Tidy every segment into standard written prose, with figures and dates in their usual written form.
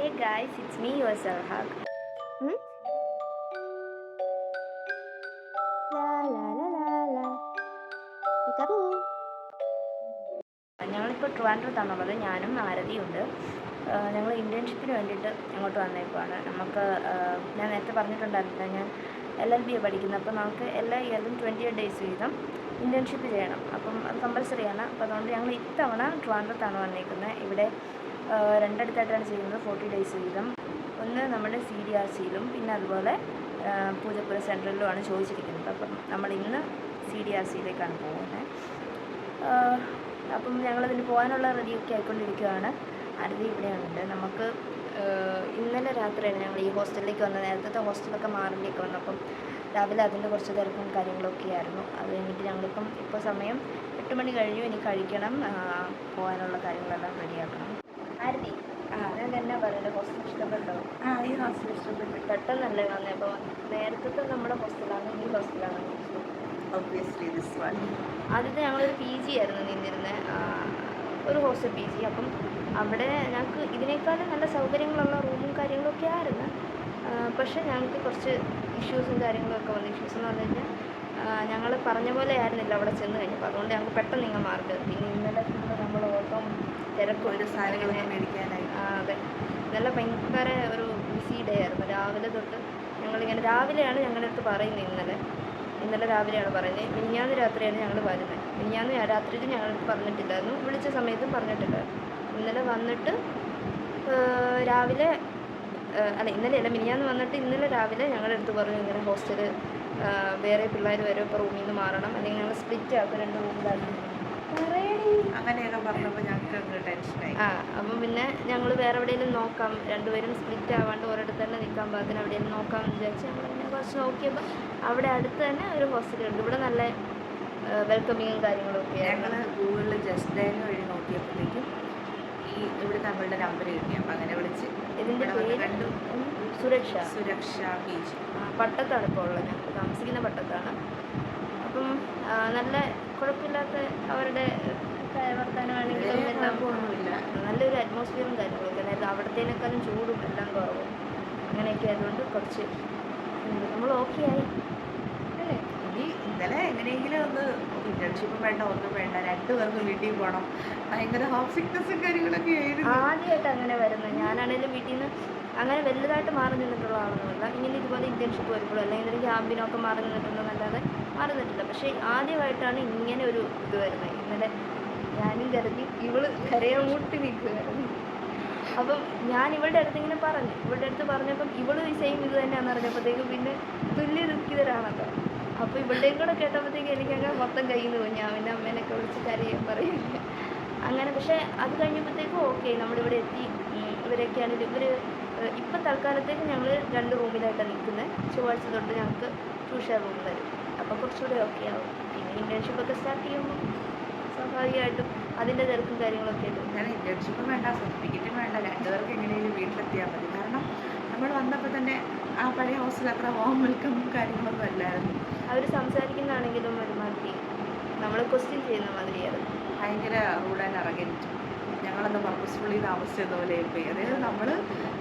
Hey guys, it's me, your Sarhag. Hmm? La la la la la. Peekaboo. ഞങ്ങളിപ്പോൾ ട്രിവാൻഡ്രത്താണുള്ളത്. ഞാനും ആരതിയുണ്ട്. ഞങ്ങൾ ഇൻറ്റേൺഷിപ്പിന് വേണ്ടിയിട്ട് അങ്ങോട്ട് വന്നേക്കുവാണ്. ഞാൻ നേരത്തെ പറഞ്ഞിട്ടുണ്ടായിരുന്നില്ല, ഞാൻ LLB പഠിക്കുന്നത്. അപ്പോൾ നമുക്ക് എല്ലാ ഇയറിലും 28 ഡേയ്സ് വീതം ഇൻറ്റേൺഷിപ്പ് ചെയ്യണം. അപ്പം അത് കമ്പൽസറിയാണ്. അപ്പോൾ അതുകൊണ്ട് ഞങ്ങൾ ഇത്തവണ ട്രിവാൻഡ്രത്താണ് വന്നേക്കുന്നത്. ഇവിടെ രണ്ടിടത്തായിട്ടാണ് ചെയ്യുന്നത്, 40 ഡേയ്സ് വീതം. ഒന്ന് നമ്മുടെ CDRCയിലും പിന്നെ അതുപോലെ പൂജപ്പുര സെൻട്രലിലുമാണ് ചോദിച്ചിരിക്കുന്നത്. അപ്പം നമ്മൾ ഇന്ന് CDRCയിലേക്കാണ് പോകുന്നത്. അപ്പം ഞങ്ങളതിന് പോകാനുള്ള റെഡിയൊക്കെ ആയിക്കൊണ്ടിരിക്കുകയാണ്. ആരതി ഇവിടെയുണ്ട്. നമുക്ക് ഇന്നലെ രാത്രിയാണ് ഞങ്ങൾ ഈ ഹോസ്റ്റലിലേക്ക് വന്നത്. നേരത്തെ ഹോസ്റ്റലൊക്കെ മാറിലേക്ക് വന്നു. അപ്പം രാവിലെ അതിൻ്റെ കുറച്ച് തിരക്കും കാര്യങ്ങളൊക്കെ ആയിരുന്നു. അത് കഴിഞ്ഞിട്ട് ഇപ്പോൾ സമയം 8 മണി കഴിഞ്ഞു. ഇനി കഴിക്കണം, പോകാനുള്ള കാര്യങ്ങളെല്ലാം റെഡിയാക്കണം. ആരതി, ഞാൻ എന്നാ പറയുന്നത്, ഹോസ്റ്റൽ ഇഷ്ടപ്പെട്ടോ? ഈ ഹോസ്റ്റൽ ഇഷ്ടപ്പെട്ടു. പെട്ടെന്നല്ലേ വന്നത്? അപ്പോൾ നേരത്തെ നമ്മുടെ ഹോസ്റ്റലാണ്, ഈ ഹോസ്റ്റലാണ് ഒബ്വിയസ്ലി ദിസ് വൺ. ആദ്യത്തെ ഞങ്ങളൊരു PG ആയിരുന്നു നിന്നിരുന്നത്, ഒരു ഹോസ്റ്റൽ PG. അപ്പം അവിടെ ഞങ്ങൾക്ക് ഇതിനേക്കാളും നല്ല സൗകര്യങ്ങളുള്ള റൂമും കാര്യങ്ങളൊക്കെ ആയിരുന്നു. പക്ഷേ ഞങ്ങൾക്ക് കുറച്ച് ഇഷ്യൂസും കാര്യങ്ങളൊക്കെ വന്നു. ഇഷ്യൂസ് എന്ന് പറഞ്ഞു കഴിഞ്ഞാൽ ഞങ്ങൾ പറഞ്ഞ പോലെ ആയിരുന്നില്ല അവിടെ ചെന്ന് കഴിഞ്ഞപ്പോൾ. അതുകൊണ്ട് ഞങ്ങൾക്ക് പെട്ടെന്ന് ഇങ്ങനെ മാറിയത്. പിന്നെ ഇന്നലെ ഫുള്ള് നമ്മൾ ഓട്ടം തിരക്കും ഒരു സാധനങ്ങളൊക്കെ മേടിക്കാനായി. അതെ, ഇന്നലെ ഭയങ്കര ഒരു ബിസി ഡേ ആയിരുന്നു. രാവിലെ തൊട്ട് ഞങ്ങളിങ്ങനെ രാവിലെയാണ് ഞങ്ങളുടെ അടുത്ത് പറയുന്നത്. ഇന്നലെ രാവിലെയാണ് പറയുന്നത്. മിനിഞ്ഞാന്ന് രാത്രിയാണ് ഞങ്ങൾ വരുന്നത്. മിനിഞ്ഞാന്ന് രാത്രിയിൽ ഞങ്ങളടുത്ത് പറഞ്ഞിട്ടില്ലായിരുന്നു, വിളിച്ച സമയത്തും പറഞ്ഞിട്ടില്ലായിരുന്നു. ഇന്നലെ വന്നിട്ട് രാവിലെ ഇന്നലെ അല്ല, മിനിഞ്ഞാന്ന് വന്നിട്ട് ഇന്നലെ രാവിലെ ഞങ്ങളുടെ അടുത്ത് പറഞ്ഞു, ഇങ്ങനെ ഹോസ്റ്റല് വേറെ പിള്ളേർ വരും, ഇപ്പോൾ റൂമിൽ നിന്ന് മാറണം, അല്ലെങ്കിൽ ഞങ്ങൾ സ്പ്ലിറ്റ് ആക്കും, 2 റൂമിലാക്കി അങ്ങനെയൊക്കെ പറഞ്ഞപ്പോൾ ഞങ്ങൾക്ക് ടെൻഷനായി. അപ്പം പിന്നെ ഞങ്ങൾ വേറെ എവിടെയെങ്കിലും നോക്കാം, രണ്ടുപേരും സ്പ്ലിറ്റ് ആവാണ്ട് ഒരിടത്ത് തന്നെ നിൽക്കാൻ പാകത്തിന് എവിടെയെങ്കിലും നോക്കാമെന്ന് വിചാരിച്ച് ഞങ്ങൾ പിന്നെ കുറച്ച് നോക്കിയപ്പോൾ അവിടെ അടുത്ത് തന്നെ ഒരു ഹോസ്റ്റലുണ്ട്. ഇവിടെ നല്ല വെൽക്കമിങ്ങും കാര്യങ്ങളൊക്കെ. ഞങ്ങൾ ഗൂഗിളിൽ ജസ്റ്റ് ഡയൽ വഴി നോക്കിയപ്പോഴത്തേക്കും ഇവിടെ നമ്മളുടെ നമ്പർ കിട്ടി. അപ്പം അങ്ങനെ വിളിച്ച് ഇതിൻ്റെ പേര് കണ്ടു. സുരക്ഷ PG. പട്ടത്താണ് ഇപ്പോൾ ഉള്ളത്. ഞങ്ങൾ താമസിക്കുന്ന പട്ടത്താണ്. അപ്പം നല്ല കുഴപ്പമില്ലാത്ത അവരുടെ വർത്തമാനമാണെങ്കിലും എല്ലാം നല്ലൊരു അറ്റ്മോസ്ഫിയറും കാര്യങ്ങളൊക്കെ. നേരത്തെ അവിടത്തേനേക്കാളും ചൂടും എല്ലാം കുറവും അങ്ങനെയൊക്കെ ആയതുകൊണ്ട് കുറച്ച് നമ്മൾ ഓക്കെ ആയി അല്ലേ. ഇന്നലെ എങ്ങനെയെങ്കിലും ഒന്ന് ഇന്റേൺഷിപ്പും വേണ്ട, ഒന്നും വേണ്ട, 2 പേർക്ക് വീട്ടിൽ പോകണം. ഭയങ്കര ഹോം സിക്നസ്സും കാര്യങ്ങളൊക്കെ ആയിരുന്നു. ആദ്യമായിട്ട് അങ്ങനെ വരുന്നത്. ഞാനാണെങ്കിലും വീട്ടിൽ നിന്ന് അങ്ങനെ വലുതായിട്ട് മാറി നിന്നിട്ടുള്ള ആളൊന്നുമില്ല. ഇങ്ങനെ ഇതുപോലെ ഇന്റേൺഷിപ്പ് വരുമ്പോഴും അല്ലെങ്കിൽ എന്തെങ്കിലും ക്യാമ്പിനൊക്കെ മാറി നിന്നിട്ടുണ്ടെന്നല്ലാതെ മാറി നിന്നിട്ടില്ല. പക്ഷേ ആദ്യമായിട്ടാണ് ഇങ്ങനെ ഒരു ഇത് വരുന്നത്. ഇന്നലെ ഞാനും കരുതി ഇവള് കരയാമൂട്ടി നിൽക്കുമായിരുന്നു. അപ്പം ഞാൻ ഇവളുടെ അടുത്ത് ഇങ്ങനെ ഇവളുടെ അടുത്ത് പറഞ്ഞപ്പം ഇവള് സെയിം ഇത് തന്നെയാണെന്ന് അറിഞ്ഞപ്പോഴത്തേക്കും പിന്നെ തുല്യ ദുഃഖിതരാണല്ലോ. അപ്പോൾ ഇവളുടെയും കൂടെ കേട്ടപ്പോഴത്തേക്കും എനിക്കങ്ങനെ മൊത്തം കയ്യിൽ നിന്ന് പോയി. ഞാൻ പിന്നെ അമ്മേനൊക്കെ വിളിച്ച് കരയാൻ പറയില്ല അങ്ങനെ. പക്ഷേ അത് കഴിഞ്ഞപ്പോഴത്തേക്കും ഓക്കെ, നമ്മളിവിടെ എത്തി. ഇവരൊക്കെയാണെങ്കിലും ഇപ്പം തൽക്കാലത്തേക്ക് ഞങ്ങൾ 2 റൂമിലായിട്ടാണ് നിൽക്കുന്നത്. ചൊവ്വാഴ്ച തൊട്ട് ഞങ്ങൾക്ക് 2 ഷെയർ റൂം തരും. അപ്പോൾ കുറച്ചുകൂടെ ഓക്കെ ആവും. പിന്നെ ഇൻറ്റേൺഷിപ്പൊക്കെ സ്റ്റാർട്ട് ചെയ്യുമ്പോൾ സ്വാഭാവികമായിട്ടും അതിൻ്റെ തിരക്കും കാര്യങ്ങളൊക്കെ ഉണ്ട്. ഞാൻ ഇൻറ്റേൺഷിപ്പും വേണ്ട, സർട്ടിഫിക്കറ്റും വേണ്ട, 2 പേർക്ക് എങ്ങനെയെങ്കിലും വീട്ടിലെത്തിയാൽ മതി. കാരണം നമ്മൾ വന്നപ്പോൾ തന്നെ ആ പഴയ ഹോസ്റ്റൽ അത്ര ഹോം വെൽക്കം കാര്യങ്ങളൊന്നും അല്ലായിരുന്നു. അവർ സംസാരിക്കുന്നതാണെങ്കിലും ഒരുമാതിരി നമ്മൾ ക്വസ്റ്റ്യൻ ചെയ്യുന്ന മാതിരിയായിരുന്നു. ഭയങ്കര റൂഡ് ആൻഡ് അറഗൻറ്റ്. ഞങ്ങളന്ന് പർപ്പസ്ഫുള്ളി താമസിച്ചത് പോലെ പോയി. അതായത് നമ്മൾ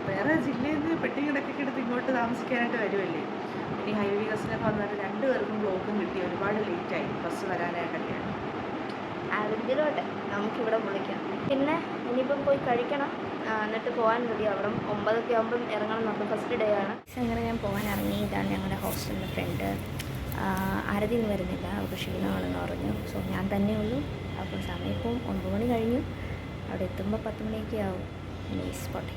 വേറെ ജില്ലയിൽ നിന്ന് പെട്ടിക്കിടക്കൊക്കെ എടുത്ത് ഇങ്ങോട്ട് താമസിക്കാനായിട്ട് വരുമല്ലേ. ഇനി ഹൈവേ വികസനമൊക്കെ വന്നിട്ട് 2 പേർക്കും ബ്ലോക്കും കിട്ടി. ഒരുപാട് ലേറ്റായി ബസ് വരാനായിട്ടൊക്കെയാണ്. ആരെങ്കിലോട്ടെ നമുക്കിവിടെ വിളിക്കാം. പിന്നെ ഇനിയിപ്പം പോയി കഴിക്കണം, എന്നിട്ട് പോകാൻ റെഡി ആവണം. 9 ഒക്കെ ആകുമ്പം ഇറങ്ങണം. നമുക്ക് ഫസ്റ്റ് ഡേ ആണ്. അങ്ങനെ ഞാൻ പോകാൻ ഇറങ്ങി. ഇതാണ് ഞങ്ങളുടെ ഹോസ്റ്റലിൻ്റെ ഫ്രണ്ട്. ആരതി ഒന്നും വരുന്നില്ല, അവർക്ക് ക്ഷീണമാണെന്ന് പറഞ്ഞു. സോ ഞാൻ തന്നെ ഉള്ളൂ. അപ്പോൾ സമയം ഇപ്പം 9 മണി കഴിഞ്ഞു. അവിടെ എത്തുമ്പോൾ 10 മണിയൊക്കെ ആവും. നൈസ് പോട്ടെ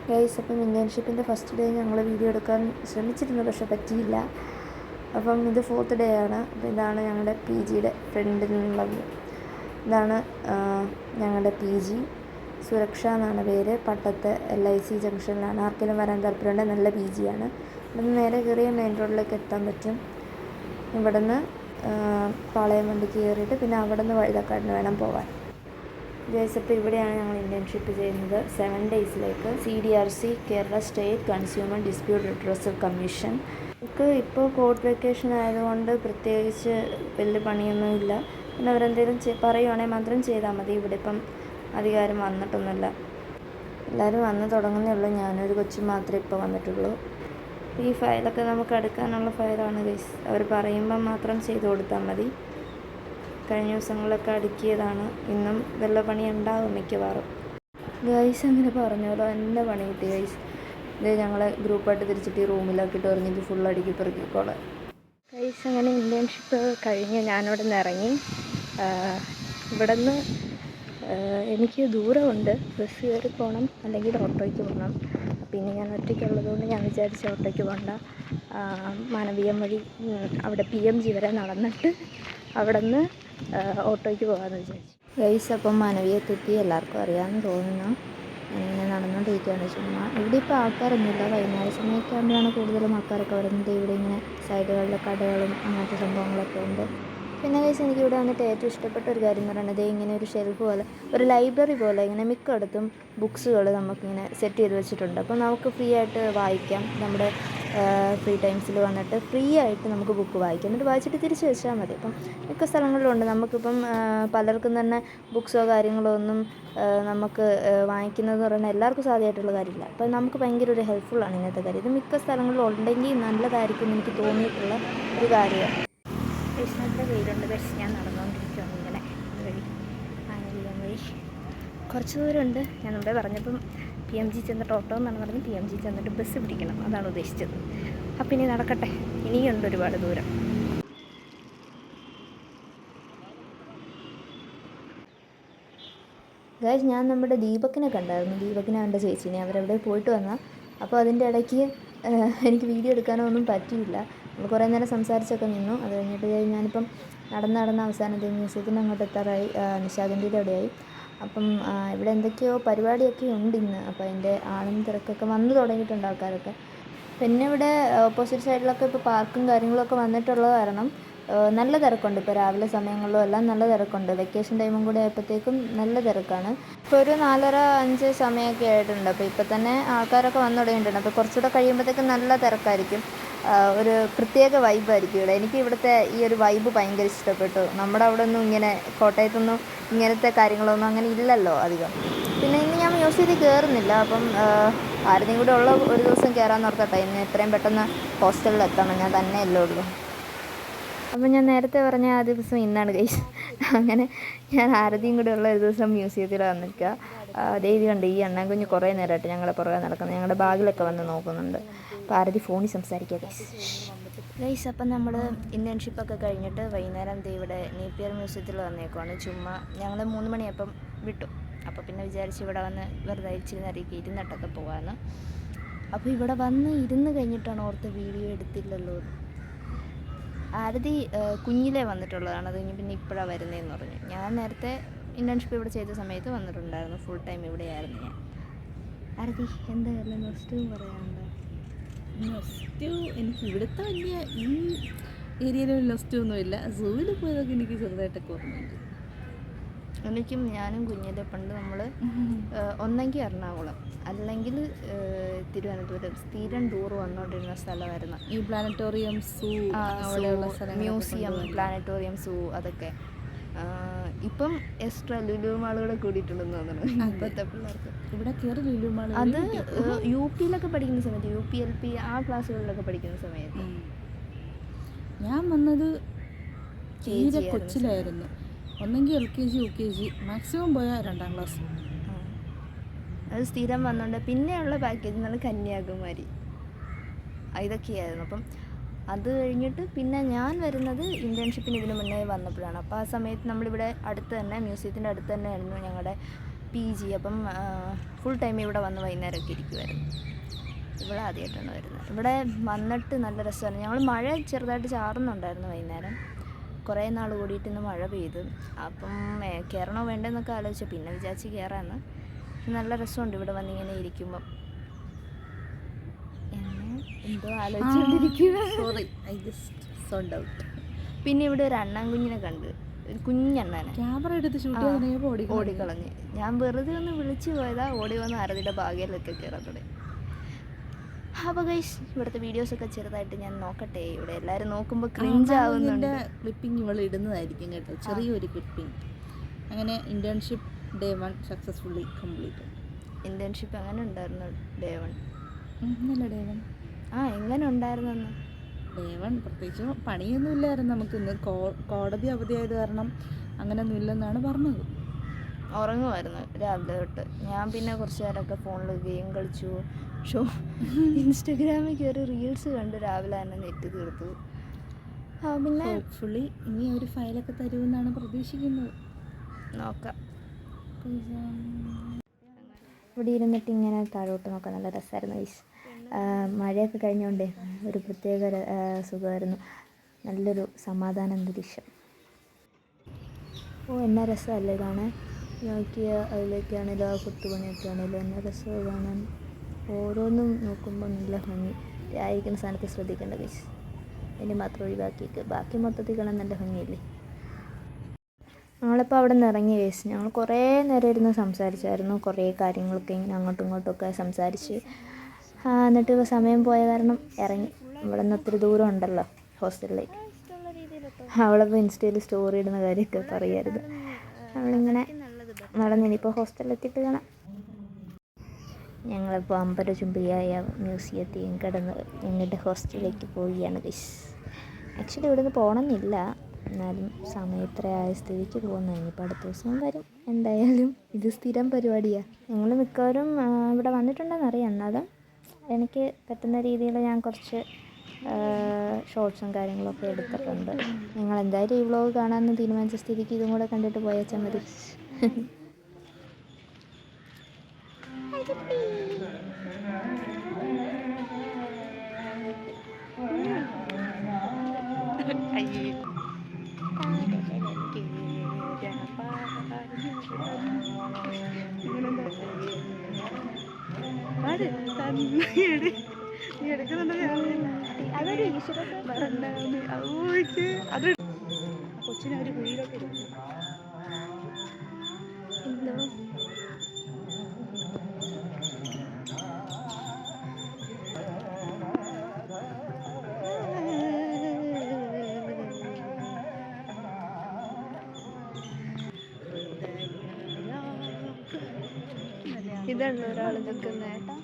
ഗൈസ്. അപ്പം ഇൻറ്റേൺഷിപ്പിൻ്റെ ഫസ്റ്റ് ഡേ ഞങ്ങൾ വീഡിയോ എടുക്കാൻ ശ്രമിച്ചിരുന്നു, പക്ഷെ പറ്റിയില്ല. അപ്പം ഇത് 4th ഡേ ആണ്. അപ്പോൾ ഇതാണ് ഞങ്ങളുടെ PGയുടെ ഫ്രണ്ടിൽ നിന്നുള്ളത്. ഇതാണ് ഞങ്ങളുടെ PG. സുരക്ഷ എന്നാണ് പേര്. പട്ടത്ത് LIC ജംഗ്ഷനിലാണ്. ആർക്കെങ്കിലും വരാൻ താല്പര്യമുണ്ട്. നല്ല PG ആണ്. ഇവിടുന്ന് നേരെ കയറിയ മെയിൻ റോഡിലേക്ക് എത്താൻ പറ്റും. ഇവിടുന്ന് പാളയം വണ്ടി കയറിയിട്ട് പിന്നെ അവിടെ നിന്ന് വഴുതക്കാടിന് വേണം പോകാൻ. ഗൈസ്, അപ്പോൾ ഇവിടെയാണ് ഞങ്ങൾ ഇൻറ്റേൺഷിപ്പ് ചെയ്യുന്നത് 7 ഡേയ്സിലേക്ക്. CDRC, Kerala state consumer dispute redressal commission. നമുക്ക് ഇപ്പോൾ കോർട്ട് വെക്കേഷൻ ആയതുകൊണ്ട് പ്രത്യേകിച്ച് വലിയ പണിയൊന്നുമില്ല. പിന്നെ അവരെന്തെങ്കിലും പറയുവാണെങ്കിൽ മാത്രം ചെയ്താൽ മതി. ഇവിടെ ഇപ്പം അധികാരം വന്നിട്ടൊന്നുമില്ല. എല്ലാവരും വന്ന് തുടങ്ങുന്നേ ഉള്ളൂ. ഞാനൊരു കൊച്ചു മാത്രമേ ഇപ്പോൾ വന്നിട്ടുള്ളൂ. ഈ ഫയലൊക്കെ നമുക്ക് എടുക്കാനുള്ള ഫയലാണ് ഗൈസ്. അവർ പറയുമ്പം മാത്രം ചെയ്ത് കൊടുത്താൽ മതി. കഴിഞ്ഞ ദിവസങ്ങളിലൊക്കെ അടുക്കിയതാണ്. ഇന്നും വല്ല പണി ഉണ്ടാകും മിക്കവാറും. ഗൈസ് അങ്ങനെ പറഞ്ഞല്ലോ, എൻ്റെ പണി കിട്ടി ഗൈസ്. ഇത് ഞങ്ങളെ ഗ്രൂപ്പായിട്ട് തിരിച്ചിട്ട് ഈ റൂമിലാക്കിയിട്ട് പറഞ്ഞിട്ട് ഫുൾ അടുക്കി പെറുക്കിക്കോളെ. ഗൈസ് അങ്ങനെ ഇൻറ്റേൺഷിപ്പ് കഴിഞ്ഞ് ഞാനിവിടെ നിന്ന് ഇറങ്ങി. ഇവിടെ നിന്ന് എനിക്ക് ദൂരമുണ്ട്. ബസ് കയറി പോകണം, അല്ലെങ്കിൽ ഓട്ടോയ്ക്ക് പോകണം. പിന്നെ ഞാൻ ഒറ്റയ്ക്കുള്ളതുകൊണ്ട് ഞാൻ വിചാരിച്ച ഓട്ടോയ്ക്ക് പോകണ്ട, മാനവീയം വഴി അവിടെ PMG വരെ നടന്നിട്ട് അവിടെ നിന്ന് ഓട്ടോയ്ക്ക് പോകാമെന്ന് വിചാരിച്ചു. ഗൈസ് അപ്പം മാനവീയത്തെത്തി, എല്ലാവർക്കും അറിയാമെന്ന് തോന്നുന്നു. ഞാനിങ്ങനെ നടന്നുകൊണ്ടിരിക്കുകയാണ് ചുമ്മാ. ഇവിടെ ഇപ്പോൾ ആൾക്കാരൊന്നുമില്ല. വൈകുന്നേര സമയമൊക്കെ ആകുമ്പോഴാണ് കൂടുതലും ആൾക്കാരൊക്കെ വരുന്നത്. ഇവിടെ ഇങ്ങനെ സൈഡുകളിലെ കടകളും അങ്ങനത്തെ സംഭവങ്ങളൊക്കെ ഉണ്ട്. പിന്നെ ഗൈസ് എനിക്കിവിടെ വന്നിട്ട് ഏറ്റവും ഇഷ്ടപ്പെട്ട ഒരു കാര്യം എന്ന് പറയുന്നത് ഇങ്ങനെ ഒരു ഷെൽഫ് പോലെ, ഒരു ലൈബ്രറി പോലെ ഇങ്ങനെ മിക്കയിടത്തും ബുക്സുകൾ നമുക്കിങ്ങനെ സെറ്റ് ചെയ്ത് വെച്ചിട്ടുണ്ട്. അപ്പോൾ നമുക്ക് ഫ്രീ ആയിട്ട് വായിക്കാം. നമ്മുടെ ഫ്രീ ടൈംസിൽ വന്നിട്ട് ഫ്രീ ആയിട്ട് നമുക്ക് ബുക്ക് വായിക്കാം. എന്നിട്ട് വായിച്ചിട്ട് തിരിച്ച് വെച്ചാൽ മതി. അപ്പം മിക്ക സ്ഥലങ്ങളിലുണ്ട്. നമുക്കിപ്പം പലർക്കും തന്നെ ബുക്സോ കാര്യങ്ങളോ ഒന്നും നമുക്ക് വാങ്ങിക്കുന്നതെന്ന് പറയുന്നത് എല്ലാവർക്കും സാധ്യമായിട്ടുള്ള കാര്യമില്ല. അപ്പോൾ നമുക്ക് ഭയങ്കര ഒരു ഹെൽപ്ഫുള്ളാണ് ഇങ്ങനത്തെ കാര്യം. ഇത് മിക്ക സ്ഥലങ്ങളിലും ഉണ്ടെങ്കിൽ നല്ലതായിരിക്കും എന്ന് എനിക്ക് തോന്നിയിട്ടുള്ള ഒരു കാര്യമാണ്. നല്ല വെയിലുണ്ട് ഗൈസ്. ഞാൻ നടന്നുകൊണ്ടിരിക്കുകയാണ് ഇങ്ങനെ വഴി, മാനവീയം വഴി. കുറച്ച് ദൂരമുണ്ട്. ഞാൻ മുമ്പേ പറഞ്ഞപ്പം PMG ചെന്നിട്ട് ഓട്ടോ എന്നാണ് പറഞ്ഞ് PMG ചെന്നിട്ട് ബസ് പിടിക്കണം, അതാണ് ഉദ്ദേശിച്ചത്. അപ്പം ഇനി നടക്കട്ടെ, ഇനിയുണ്ട് ഒരുപാട് ദൂരം. ഗൈസ് ഞാൻ നമ്മുടെ ദീപക്കിനെ കണ്ടായിരുന്നു. ദീപക്കിനെ കണ്ട ചേച്ചീനെ, അവരവിടെ പോയിട്ട് വന്നാൽ. അപ്പോൾ അതിൻ്റെ ഇടയ്ക്ക് എനിക്ക് വീഡിയോ എടുക്കാനോ ഒന്നും പറ്റിയില്ല. നമ്മൾ കുറേ നേരം സംസാരിച്ചൊക്കെ നിന്നു. അത് കഴിഞ്ഞിട്ട് ഞാനിപ്പം നടന്ന് അവസാനത്തെ മ്യൂസിയത്തിന് അങ്ങോട്ട് എത്താറായി. നിശാഗന്ധിയുടെ അവിടെയായി. അപ്പം ഇവിടെ എന്തൊക്കെയോ പരിപാടിയൊക്കെ ഉണ്ട് ഇന്ന്. അപ്പോൾ അതിൻ്റെ ആളും തിരക്കൊക്കെ വന്നു തുടങ്ങിയിട്ടുണ്ട് ആൾക്കാരൊക്കെ. പിന്നെ ഇവിടെ ഓപ്പോസിറ്റ് സൈഡിലൊക്കെ ഇപ്പോൾ പാർക്കും കാര്യങ്ങളൊക്കെ വന്നിട്ടുള്ളത് കാരണം നല്ല തിരക്കുണ്ട്. ഇപ്പോൾ രാവിലെ സമയങ്ങളിലും എല്ലാം നല്ല തിരക്കുണ്ട്. വെക്കേഷൻ ടൈമും കൂടെ ആയപ്പോഴത്തേക്കും നല്ല തിരക്കാണ്. ഇപ്പോൾ ഒരു 4:30-5 സമയമൊക്കെ ആയിട്ടുണ്ട്. അപ്പോൾ ഇപ്പോൾ തന്നെ ആൾക്കാരൊക്കെ വന്നു തുടങ്ങിയിട്ടുണ്ട്. അപ്പോൾ കുറച്ചുകൂടെ കഴിയുമ്പോഴത്തേക്കും നല്ല തിരക്കായിരിക്കും. ഒരു പ്രത്യേക വൈബായിരിക്കും ഇവിടെ. എനിക്ക് ഇവിടുത്തെ ഈ ഒരു വൈബ് ഭയങ്കര ഇഷ്ടപ്പെട്ടു. നമ്മുടെ അവിടെ ഒന്നും ഇങ്ങനെ കോട്ടയത്തൊന്നും ഇങ്ങനത്തെ കാര്യങ്ങളൊന്നും അങ്ങനെ ഇല്ലല്ലോ അധികം. പിന്നെ ഇന്ന് ഞാൻ മ്യൂസിയത്തിൽ കയറുന്നില്ല. അപ്പം ആരുടെയും കൂടെ ഉള്ള ഒരു ദിവസം കയറാമെന്ന് ഓർക്കട്ടെ. ഇന്ന് എത്രയും പെട്ടെന്ന് ഹോസ്റ്റലിൽ എത്തണം. ഞാൻ തന്നെയല്ലേ ഉള്ളൂ. അപ്പം ഞാൻ നേരത്തെ പറഞ്ഞ ആ ദിവസം ഇന്നാണ് ഗൈസ്. അങ്ങനെ ഞാൻ ആരതിയും കൂടെ ഉള്ള ഒരു ദിവസം മ്യൂസിയത്തിൽ വന്നിരിക്കുക. ദേവി കണ്ട് ഈ അണ്ണൻ കുഞ്ഞ് കുറേ നേരമായിട്ട് ഞങ്ങളെ പുറകെ നടക്കുന്നത്. ഞങ്ങളുടെ ബാഗിലൊക്കെ വന്ന് നോക്കുന്നുണ്ട്. അപ്പോൾ ആരതി ഫോണിൽ സംസാരിക്കുക ഗൈസ്. അപ്പം നമ്മൾ ഇൻറ്റേൺഷിപ്പൊക്കെ കഴിഞ്ഞിട്ട് വൈകുന്നേരം ഇവിടെ നേപ്പിയർ മ്യൂസിയത്തിൽ വന്നേക്കുവാണ്. ചുമ്മാ ഞങ്ങൾ 3 മണിയായപ്പം വിട്ടു. അപ്പോൾ പിന്നെ വിചാരിച്ച് ഇവിടെ വന്ന് വെറുതെ ഇച്ചിരി നേരമൊക്കെ ഇരുന്നിട്ടൊക്കെ പോകാമെന്ന്. അപ്പോൾ ഇവിടെ വന്ന് ഇരുന്ന് കഴിഞ്ഞിട്ടാണ് ഓർത്ത് വീഡിയോ എടുത്തില്ലല്ലോ. ആരതി കുഞ്ഞിലേ വന്നിട്ടുള്ളതാണ്. അത് കഴിഞ്ഞ് പിന്നെ ഇപ്പോഴാണ് വരുന്നതെന്ന് പറഞ്ഞു. ഞാൻ നേരത്തെ ഇൻറ്റേൺഷിപ്പ് ഇവിടെ ചെയ്ത സമയത്ത് വന്നിട്ടുണ്ടായിരുന്നു. ഫുൾ ടൈം ഇവിടെയായിരുന്നു ഞാൻ. ആരതി എന്താ വല്ല നെക്സ്റ്റ് പറയാനുണ്ടോ? നെക്സ്റ്റ് എനിക്ക് ഇവിടുത്തെ വലിയ ഈ ഏരിയയിൽ നെക്സ്റ്റ് ഒന്നുമില്ല. സൂവിൽ പോയതൊക്കെ എനിക്ക് ചെറുതായിട്ടൊക്കെ ഓർമ്മയുണ്ട്. എനിക്കും ഞാനും കുഞ്ഞിലെ പണ്ട് നമ്മൾ ഒന്നെങ്കിൽ എറണാകുളം അല്ലെങ്കിൽ തിരുവനന്തപുരം സ്ഥിരം ടൂർ വന്നുകൊണ്ടിരുന്ന സ്ഥലമായിരുന്നു ഈ പ്ലാനറ്റോറിയം, സൂ, മ്യൂസിയം, പ്ലാനറ്റോറിയം, സൂ അതൊക്കെ. ഇപ്പം എക്സ്ട്രാ ലുലു മാളുകളെ കൂടിയിട്ടുണ്ടെന്ന് തോന്നുന്നു ഇപ്പോഴത്തെ പിള്ളേർക്ക്. ഇവിടെ കയറി ലുലു മാൾ അത് UP-യിലൊക്കെ പഠിക്കുന്ന സമയത്ത്, UP LP ആ ക്ലാസ്സുകളിലൊക്കെ പഠിക്കുന്ന സമയത്ത്. ഞാൻ വന്നത് തീരെ കൊച്ചിലായിരുന്നു. ഒന്നെങ്കിൽ LKG UKG, മാക്സിമം പോയാൽ 2ാം ക്ലാസ്. അത് സ്ഥിരം വന്നുകൊണ്ട് പിന്നെയുള്ള പാക്കേജ് എന്നാണ് കന്യാകുമാരി. ഇതൊക്കെയായിരുന്നു. അപ്പം അത് കഴിഞ്ഞിട്ട് പിന്നെ ഞാൻ വരുന്നത് ഇൻറ്റേൺഷിപ്പിന് ഇതിന് മുന്നേ വന്നപ്പോഴാണ്. അപ്പോൾ ആ സമയത്ത് നമ്മളിവിടെ അടുത്ത് തന്നെ മ്യൂസിയത്തിൻ്റെ അടുത്ത് തന്നെ ആയിരുന്നു ഞങ്ങളുടെ PG. അപ്പം ഫുൾ ടൈം ഇവിടെ വന്ന് വൈകുന്നേരമൊക്കെ ഇരിക്കുമായിരുന്നു. ഇവിടെ ആദ്യമായിട്ടാണ് വരുന്നത്. ഇവിടെ വന്നിട്ട് നല്ല രസമാണ്. ഞങ്ങൾ മഴ ചെറുതായിട്ട് ചാറുന്നുണ്ടായിരുന്നു വൈകുന്നേരം. കുറേ നാൾ കൂടിയിട്ട് ഇന്ന് മഴ പെയ്തു. അപ്പം കയറണോ വേണ്ടെന്നൊക്കെ ആലോചിച്ചു. പിന്നെ വിചാരിച്ച് കയറാമെന്ന്. നല്ല രസമുണ്ട് ഇവിടെ വന്നിങ്ങനെ ഇരിക്കുമ്പം. എന്തോ ആലോചിച്ചുകൊണ്ടിരിക്കുക. പിന്നെ ഇവിടെ ഒരു അണ്ണാൻ കുഞ്ഞിനെ കണ്ട്, ഒരു കുഞ്ഞണ്ണനെ ക്യാമറ എടുത്ത് ഷൂട്ട് ഓടിക്കളഞ്ഞ്. ഞാൻ വെറുതെ ഒന്ന് വിളിച്ചു പോയതാ. ഓടി വന്ന് ആരതിയുടെ ബാഗയിലൊക്കെ കയറാൻ തുടങ്ങി. അപ്പോൾ ഗൈസ് ഇവിടുത്തെ വീഡിയോസൊക്കെ ചെറുതായിട്ട് ഞാൻ നോക്കട്ടെ. ഇവിടെ എല്ലാവരും നോക്കുമ്പോൾ ക്രിഞ്ച് ആവുന്നുണ്ട്. ക്ലിപ്പിംഗ് ഇവൾ ഇടുന്നതായിരിക്കും കേട്ടോ, ചെറിയൊരു ക്ലിപ്പിംഗ്. അങ്ങനെ internship Day 1 successfully complete. Internship എങ്ങനെ ഉണ്ടായിരുന്നു ഡേ 1? നല്ല ഡേവൻ. എങ്ങനെ ഉണ്ടായിരുന്നെന്ന്? ഡേവൻ പ്രത്യേകിച്ച് പണിയൊന്നും ഇല്ലായിരുന്നു നമുക്ക്. ഇന്ന് കോടതി അവധിയായത് കാരണം അങ്ങനെയൊന്നും ഇല്ലെന്നാണ് പറഞ്ഞത്. ഉറങ്ങുമായിരുന്നു രാവിലെ തൊട്ട്. ഞാൻ പിന്നെ കുറച്ച് നേരമൊക്കെ ഫോണിൽ ഗെയിം കളിച്ചു. ഇൻസ്റ്റഗ്രാമിൽ കയറി റീൽസ് കണ്ട് രാവിലെ തന്നെ നെറ്റ് തീർത്തു. പിന്നെ ഹോപ്പ്ഫുള്ളി ഇനി ഒരു ഫയലൊക്കെ തരുമെന്നാണ് പ്രതീക്ഷിക്കുന്നത്. നോക്കാം. ഇവിടെ ഇരുന്നിട്ട് ഇങ്ങനെ താഴോട്ട് നോക്കാൻ നല്ല രസമായിരുന്നു ഗൈസ്. മഴയൊക്കെ കഴിഞ്ഞുകൊണ്ട് ഒരു പ്രത്യേക സുഖമായിരുന്നു. നല്ലൊരു സമാധാന അന്തരീക്ഷം. എന്നാ രസമല്ലേ കാണാൻ. നോക്കിയ അതിലേക്കാണേലും ആ കൊത്തുപണിയൊക്കെ ആണേലും എന്നാ രസമാണ് കാണാൻ. ഓരോന്നും നോക്കുമ്പോൾ നല്ല ഭംഗി. ആയിരിക്കുന്ന സ്ഥാനത്ത് ശ്രദ്ധിക്കേണ്ട ഗൈസ്. അതിന് മാത്രം ഒഴിവാക്കിയിട്ട് ബാക്കി മൊത്തത്തിൽ കാണാൻ നല്ല ഭംഗിയില്ലേ. ഞങ്ങളിപ്പോൾ അവിടെ നിന്ന് ഇറങ്ങി ഗൈസ്. ഞങ്ങൾ കുറേ നേരം ഇരുന്ന് സംസാരിച്ചായിരുന്നു. കുറേ കാര്യങ്ങളൊക്കെ ഇങ്ങനെ അങ്ങോട്ടും ഇങ്ങോട്ടുമൊക്കെ സംസാരിച്ച് എന്നിട്ട് ഇപ്പോൾ സമയം പോയ കാരണം ഇറങ്ങി. ഇവിടെ നിന്ന് ഒത്തിരി ദൂരം ഉണ്ടല്ലോ ഹോസ്റ്റലിലേക്ക്. അവളിപ്പോൾ ഇൻസ്റ്റയിൽ സ്റ്റോറി ഇടുന്ന കാര്യമൊക്കെ പറയായിരുന്നു. അവളിങ്ങനെ നടന്നിനിപ്പോൾ ഹോസ്റ്റലിലെത്തിയിട്ട് കാണാം. ഞങ്ങളിപ്പോൾ അമ്പലചുംബിയായ മ്യൂസിയത്തിൽ കിടന്ന് എന്നിട്ട് ഹോസ്റ്റലിലേക്ക് പോവുകയാണ് ഗൈസ്. ആക്ച്വലി ഇവിടെ നിന്ന് പോകണമെന്നില്ല, എന്നാലും സമയത്രയായ സ്ഥിതിക്ക് പോകുന്നത്. ഇനിയിപ്പോൾ അടുത്ത ദിവസം വരും എന്തായാലും. ഇത് സ്ഥിരം പരിപാടിയാണ്. ഞങ്ങൾ മിക്കവരും ഇവിടെ വന്നിട്ടുണ്ടെന്നറിയാം. എന്നാലും എനിക്ക് പറ്റുന്ന രീതിയിൽ ഞാൻ കുറച്ച് ഷോർട്സും കാര്യങ്ങളൊക്കെ എടുത്തിട്ടുണ്ട്. നിങ്ങൾ എന്തായാലും ഈ വ്ളോഗ് കാണാമെന്ന് തീരുമാനിച്ച സ്ഥിതിക്ക് ഇതും കൂടെ കണ്ടിട്ട് പോയേച്ചാൽ മതി. കൊച്ചിനെ ഒരു കുഴിയിലൊക്കെ ഇടുന്നു. ഇതാണ് ഒരാൾ നിൽക്കുന്ന ഏട്ടാ.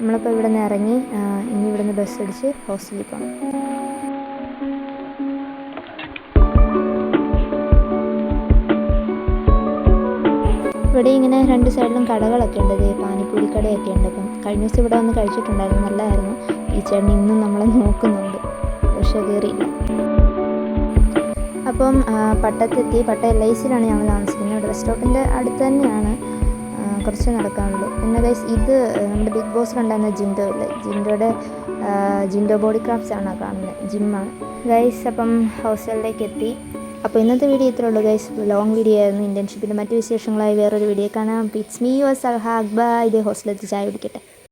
നമ്മളിപ്പോൾ ഇവിടെ നിന്ന് ഇറങ്ങി ഇനി ഇവിടെ നിന്ന് ബസ് അടിച്ച് ഹോസ്റ്റലിൽ പോകണം. ഇവിടെ ഇങ്ങനെ രണ്ട് സൈഡിലും കടകളൊക്കെ ഉണ്ട്. പാനിപ്പൂരി കടയൊക്കെ ഉണ്ട്. അപ്പം കഴിഞ്ഞ ദിവസം ഇവിടെ വന്ന് കഴിച്ചിട്ടുണ്ടായിരുന്നു, നല്ലതായിരുന്നു. ഈ ചേട്ടൻ ഇന്നും നമ്മളെ നോക്കുന്നുണ്ട്, പക്ഷേ കയറിയില്ല. അപ്പം പട്ടത്തെത്തി. പട്ട LICയിലാണ് ഞങ്ങൾ താമസിക്കുന്നത്. ഇവിടെ റെസ്റ്റോറൻറ്റിൻ്റെ അടുത്ത് തന്നെയാണ്, കുറച്ച് നടക്കാനുള്ളൂ. പിന്നെ ഗൈസ് ഇത് നമ്മുടെ ബിഗ് ബോസിലുണ്ടായിരുന്ന ജിൻഡോ ഇല്ലേ, ജിൻഡോ ബോഡി ക്രാഫ്റ്റ്സ് ആണ് കാണുന്നത്, ജിമ്മാണ് ഗൈസ്. അപ്പം ഹോസ്റ്റലിലേക്ക് എത്തി. അപ്പോൾ ഇന്നത്തെ വീഡിയോ ഇത്രേ ഉള്ളൂ ഗൈസ്. ലോങ് വീഡിയോ ആയിരുന്നു. ഇൻറ്റേൺഷിപ്പിൻ്റെ മറ്റു വിശേഷങ്ങളായി വേറൊരു വീഡിയോ കാണാം. It's me your Salha Akbar. ഇതേ ഹോസ്റ്റലിലെത്തി ചായ കുടിക്കട്ടെ.